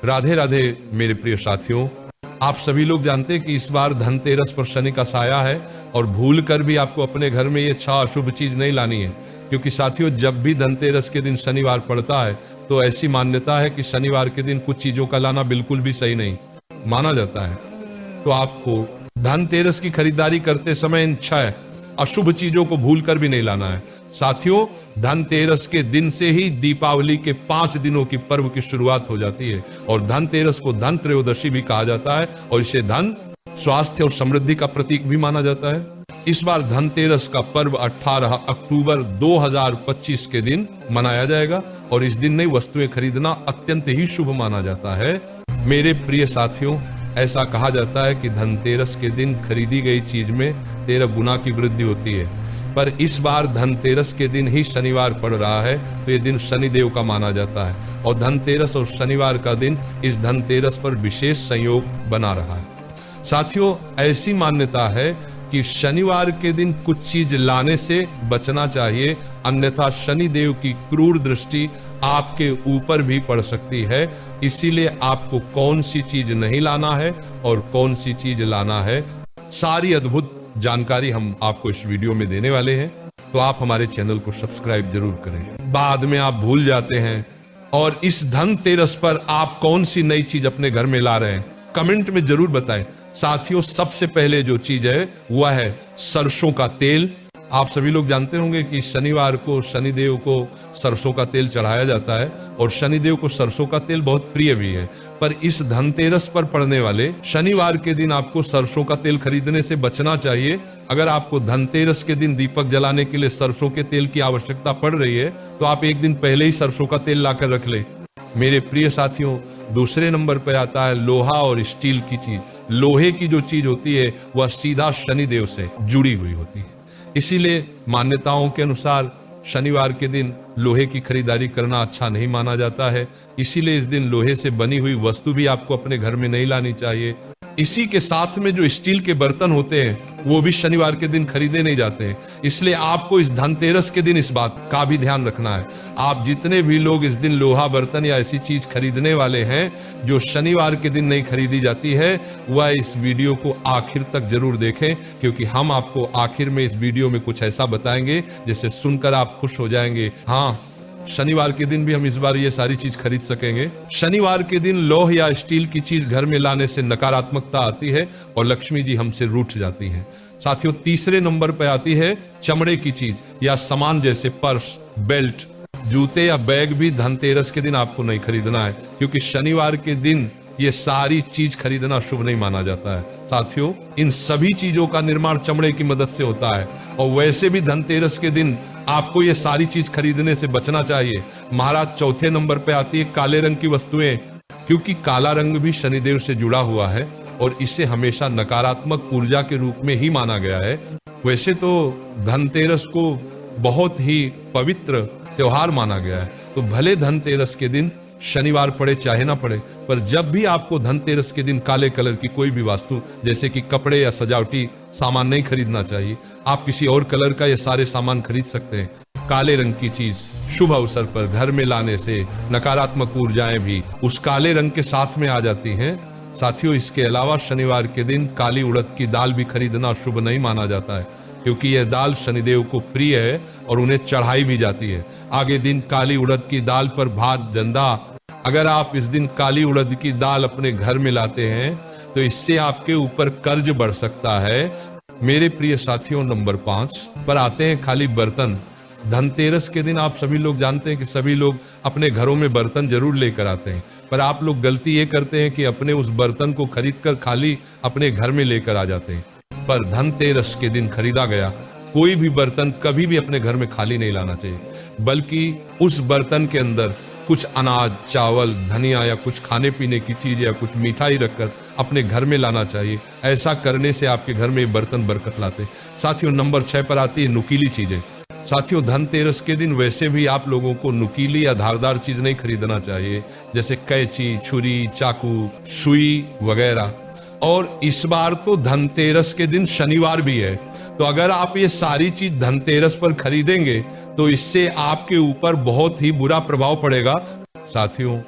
राधे राधे मेरे प्रिय साथियों, आप सभी लोग जानते हैं कि इस बार धनतेरस पर शनि का साया है और भूल कर भी आपको अपने घर में ये 6 अशुभ चीज नहीं लानी है, क्योंकि साथियों जब भी धनतेरस के दिन शनिवार पड़ता है तो ऐसी मान्यता है कि शनिवार के दिन कुछ चीजों का लाना बिल्कुल भी सही नहीं माना जाता है। तो आपको धनतेरस की खरीदारी करते समय इन 6 अशुभ चीजों को भूल कर भी नहीं लाना है। साथियों, धनतेरस के दिन से ही दीपावली के 5 दिनों की पर्व की शुरुआत हो जाती है और धनतेरस को धन त्रयोदशी भी कहा जाता है और इसे धन, स्वास्थ्य और समृद्धि का प्रतीक भी माना जाता है। इस बार धनतेरस का पर्व 18 अक्टूबर 2025 के दिन मनाया जाएगा और इस दिन नई वस्तुएं खरीदना अत्यंत ही शुभ माना जाता है। मेरे प्रिय साथियों, ऐसा कहा जाता है कि धनतेरस के दिन खरीदी गई चीज में 13 गुना की वृद्धि होती है, पर इस बार धनतेरस के दिन ही शनिवार पड़ रहा है तो ये दिन शनिदेव का माना जाता है और धनतेरस और शनिवार का दिन इस धनतेरस पर विशेष संयोग बना रहा है। साथियों, ऐसी मान्यता है कि शनिवार के दिन कुछ चीज लाने से बचना चाहिए, अन्यथा शनिदेव की क्रूर दृष्टि आपके ऊपर भी पड़ सकती है। इसीलिए आपको कौन सी चीज नहीं लाना है और कौन सी चीज लाना है, सारी अद्भुत जानकारी हम आपको इस वीडियो में देने वाले हैं। तो आप हमारे चैनल को सब्सक्राइब जरूर करें। बाद में आप भूल जाते हैं और इस धनतेरस पर आप कौन सी नई चीज अपने घर में ला रहे हैं, कमेंट में जरूर बताएं। साथियों, सबसे पहले जो चीज है वह है सरसों का तेल। आप सभी लोग जानते होंगे कि शनिवार को शनिदेव को सरसों का तेल चढ़ाया जाता है और शनिदेव को सरसों का तेल बहुत प्रिय भी है। पर इस धनतेरस पर पड़ने वाले शनिवार के दिन आपको सरसों का तेल खरीदने से बचना चाहिए। अगर आपको धनतेरस के दिन दीपक जलाने के लिए सरसों के तेल की आवश्यकता पड़ रही है तो आप एक दिन पहले ही सरसों का तेल लाकर रख ले। मेरे प्रिय साथियों, दूसरे नंबर पर आता है लोहा और स्टील की चीज। लोहे की जो चीज होती है वह सीधा शनिदेव से जुड़ी हुई होती है, इसीलिए मान्यताओं के अनुसार शनिवार के दिन लोहे की खरीदारी करना अच्छा नहीं माना जाता है। इसीलिए इस दिन लोहे से बनी हुई वस्तु भी आपको अपने घर में नहीं लानी चाहिए। इसी के साथ में जो स्टील के बर्तन होते हैं वो भी शनिवार के दिन खरीदे नहीं जाते हैं। इसलिए आपको इस धनतेरस के दिन इस बात का भी ध्यान रखना है। आप जितने भी लोग इस दिन लोहा बर्तन या ऐसी चीज खरीदने वाले हैं जो शनिवार के दिन नहीं खरीदी जाती है, वह इस वीडियो को आखिर तक जरूर देखें, क्योंकि हम आपको आखिर में इस वीडियो में कुछ ऐसा बताएंगे जिसे सुनकर आप खुश हो जाएंगे। हाँ, शनिवार के दिन भी हम इस बार ये सारी चीज खरीद सकेंगे। शनिवार के दिन लोह या स्टील की चीज घर में लाने से नकारात्मकता आती है और लक्ष्मी जी हमसे रूठ जाती हैं। साथियों, तीसरे नंबर पर आती है चमड़े की चीज या सामान जैसे पर्स, बेल्ट, जूते या बैग भी धनतेरस के दिन आपको नहीं खरीदना है, क्योंकि शनिवार के दिन ये सारी चीज खरीदना शुभ नहीं माना जाता है। साथियों, इन सभी चीजों का निर्माण चमड़े की मदद से होता है और वैसे भी धनतेरस के दिन आपको ये सारी चीज खरीदने से बचना चाहिए। महाराज, चौथे नंबर पे आती है काले रंग की वस्तुएं, क्योंकि काला रंग भी शनिदेव से जुड़ा हुआ है और इसे हमेशा नकारात्मक ऊर्जा के रूप में ही माना गया है। वैसे तो धनतेरस को बहुत ही पवित्र त्योहार माना गया है, तो भले धनतेरस के दिन शनिवार पड़े चाहे ना पड़े, पर जब भी आपको धनतेरस के दिन काले कलर की कोई भी वस्तु जैसे कि कपड़े या सजावटी सामान नहीं खरीदना चाहिए। आप किसी और कलर का ये सारे सामान खरीद सकते हैं। काले रंग की चीज शुभ अवसर पर घर में लाने से नकारात्मक ऊर्जाएं भी उस काले रंग के साथ में आ जाती हैं। साथियों, इसके अलावा शनिवार के दिन काली उड़द की दाल भी खरीदना शुभ नहीं माना जाता है, क्योंकि यह दाल शनिदेव को प्रिय है और उन्हें चढ़ाई भी जाती है। आगे दिन काली उड़द की दाल पर भात जंदा, अगर आप इस दिन काली उड़द की दाल अपने घर में लाते हैं तो इससे आपके ऊपर कर्ज बढ़ सकता है। मेरे प्रिय साथियों, नंबर 5 पर आते हैं खाली बर्तन। धनतेरस के दिन आप सभी लोग जानते हैं कि सभी लोग अपने घरों में बर्तन जरूर लेकर आते हैं, पर आप लोग गलती ये करते हैं कि अपने उस बर्तन को खरीदकर खाली अपने घर में लेकर आ जाते हैं। पर धनतेरस के दिन खरीदा गया कोई भी बर्तन कभी भी अपने घर में खाली नहीं लाना चाहिए, बल्कि उस बर्तन के अंदर कुछ अनाज, चावल, धनिया या कुछ खाने पीने की चीज या कुछ मिठाई रखकर अपने घर में लाना चाहिए। ऐसा करने से आपके घर में बर्तन बरकत लाते। साथियों, नंबर 6 पर आती है नुकीली चीजें। साथियों, धनतेरस के दिन वैसे भी आप लोगों को नुकीली या धारदार चीज नहीं खरीदना चाहिए, जैसे कैंची, छुरी, चाकू, सुई वगैरह। और इस बार तो धनतेरस के दिन शनिवार भी है, तो अगर आप ये सारी चीज धनतेरस पर खरीदेंगे तो इससे आपके ऊपर बहुत ही बुरा प्रभाव पड़ेगा। साथियों,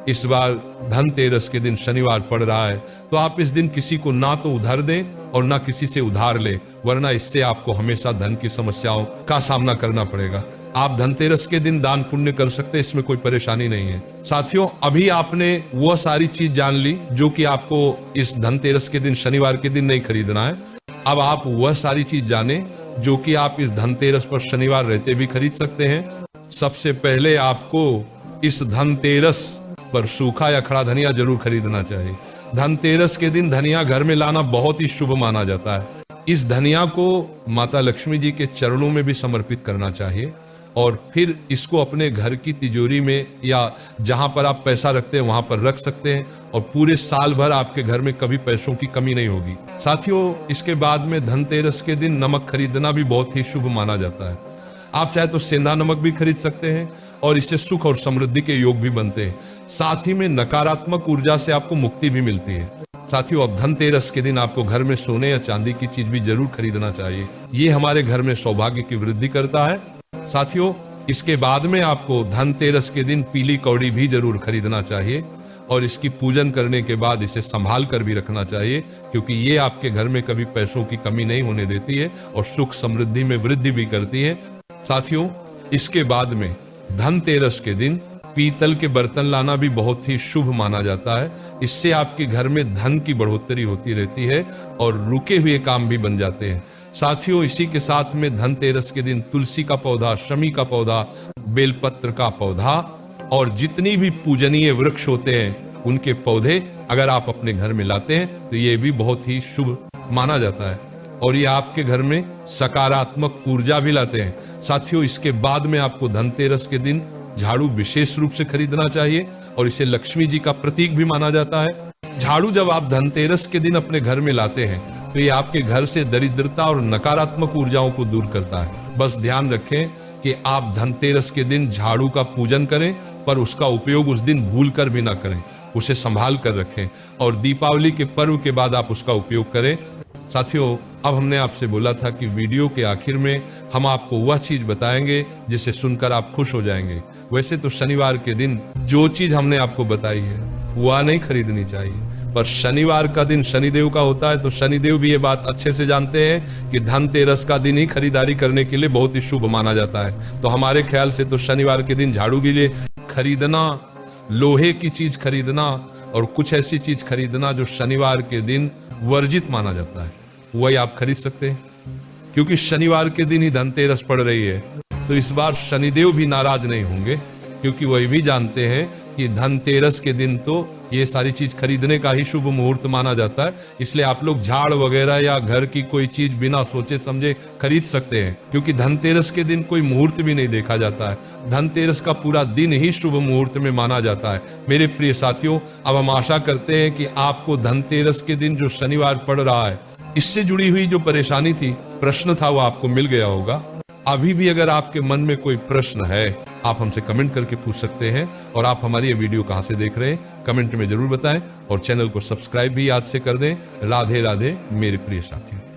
इस बार धनतेरस के दिन शनिवार पड़ रहा है, तो आप इस दिन किसी को ना तो उधार दें और ना किसी से उधार ले, वरना इससे आपको हमेशा धन की समस्याओं का सामना करना पड़ेगा। आप धनतेरस के दिन दान पुण्य कर सकते हैं, इसमें कोई परेशानी नहीं है। साथियों, अभी आपने वह सारी चीज जान ली जो कि आपको इस धनतेरस के दिन शनिवार के दिन नहीं खरीदना है। अब आप वह सारी चीज जाने जो कि आप इस धनतेरस पर शनिवार रहते भी खरीद सकते हैं। सबसे पहले आपको इस धनतेरस पर सूखा या खड़ा धनिया जरूर खरीदना चाहिए। धनतेरस के दिन धनिया घर में लाना बहुत ही शुभ माना जाता है। इस धनिया को माता लक्ष्मी जी के चरणों में भी समर्पित करना चाहिए और फिर इसको अपने घर की तिजोरी में या जहां पर आप पैसा रखते हैं वहां पर रख सकते हैं और पूरे साल भर आपके घर में कभी पैसों की कमी नहीं होगी। साथियों, इसके बाद में धनतेरस के दिन नमक खरीदना भी बहुत ही शुभ माना जाता है। आप चाहे तो सेंधा नमक भी खरीद सकते हैं और इससे सुख और समृद्धि के योग भी बनते हैं। साथ ही में नकारात्मक ऊर्जा से आपको मुक्ति भी मिलती है। साथियों, अब धनतेरस के दिन आपको घर में सोने या चांदी की चीज भी जरूर खरीदना चाहिए। ये हमारे घर में सौभाग्य की वृद्धि करता है। साथियों, इसके बाद में आपको धनतेरस के दिन पीली कौड़ी भी जरूर खरीदना चाहिए और इसकी पूजन करने के बाद इसे संभाल कर भी रखना चाहिए, क्योंकि ये आपके घर में कभी पैसों की कमी नहीं होने देती है और सुख समृद्धि में वृद्धि भी करती है। साथियों, इसके बाद में धनतेरस के दिन पीतल के बर्तन लाना भी बहुत ही शुभ माना जाता है। इससे आपके घर में धन की बढ़ोतरी होती रहती है और रुके हुए काम भी बन जाते हैं। साथियों, इसी के साथ में धनतेरस के दिन तुलसी का पौधा, शमी का पौधा, बेलपत्र का पौधा और जितनी भी पूजनीय वृक्ष होते हैं उनके पौधे अगर आप अपने घर में लाते हैं तो ये भी बहुत ही शुभ माना जाता है और ये आपके घर में सकारात्मक ऊर्जा भी लाते हैं। साथियों, इसके बाद में आपको धनतेरस के दिन झाड़ू विशेष रूप से खरीदना चाहिए और इसे लक्ष्मी जी का प्रतीक भी माना जाता है। झाड़ू जब आप धनतेरस के दिन अपने घर में लाते हैं तो ये आपके घर से दरिद्रता और नकारात्मक ऊर्जाओं को दूर करता है। बस ध्यान रखें कि आप धनतेरस के दिन झाड़ू का पूजन करें, पर उसका उपयोग उस दिन भूल कर भी ना करें, उसे संभाल कर रखें और दीपावली के पर्व के बाद आप उसका उपयोग करें। साथियों, अब हमने आपसे बोला था कि वीडियो के आखिर में हम आपको वह चीज बताएंगे जिसे सुनकर आप खुश हो जाएंगे। वैसे तो शनिवार के दिन जो चीज हमने आपको बताई है वह नहीं खरीदनी चाहिए, पर शनिवार का दिन शनिदेव का होता है तो शनिदेव भी ये बात अच्छे से जानते हैं कि धनतेरस का दिन ही खरीदारी करने के लिए बहुत ही शुभ माना जाता है। तो हमारे ख्याल से तो शनिवार के दिन झाड़ू के लिए खरीदना, लोहे की चीज खरीदना और कुछ ऐसी चीज खरीदना जो शनिवार के दिन वर्जित माना जाता है, वही आप खरीद सकते हैं। क्योंकि शनिवार के दिन ही धनतेरस पड़ रही है तो इस बार शनिदेव भी नाराज नहीं होंगे, क्योंकि वही भी जानते हैं कि धनतेरस के दिन तो ये सारी चीज खरीदने का ही शुभ मुहूर्त माना जाता है। इसलिए आप लोग झाड़ वगैरह या घर की कोई चीज बिना सोचे समझे खरीद सकते हैं, क्योंकि धनतेरस के दिन कोई मुहूर्त भी नहीं देखा जाता है। धनतेरस का पूरा दिन ही शुभ मुहूर्त में माना जाता है। मेरे प्रिय साथियों, अब हम आशा करते हैं कि आपको धनतेरस के दिन जो शनिवार पड़ रहा है इससे जुड़ी हुई जो परेशानी थी, प्रश्न था, वो आपको मिल गया होगा। अभी भी अगर आपके मन में कोई प्रश्न है आप हमसे कमेंट करके पूछ सकते हैं। और आप हमारी ये वीडियो कहां से देख रहे हैं कमेंट में जरूर बताएं और चैनल को सब्सक्राइब भी याद से कर दें। राधे राधे मेरे प्रिय साथियों।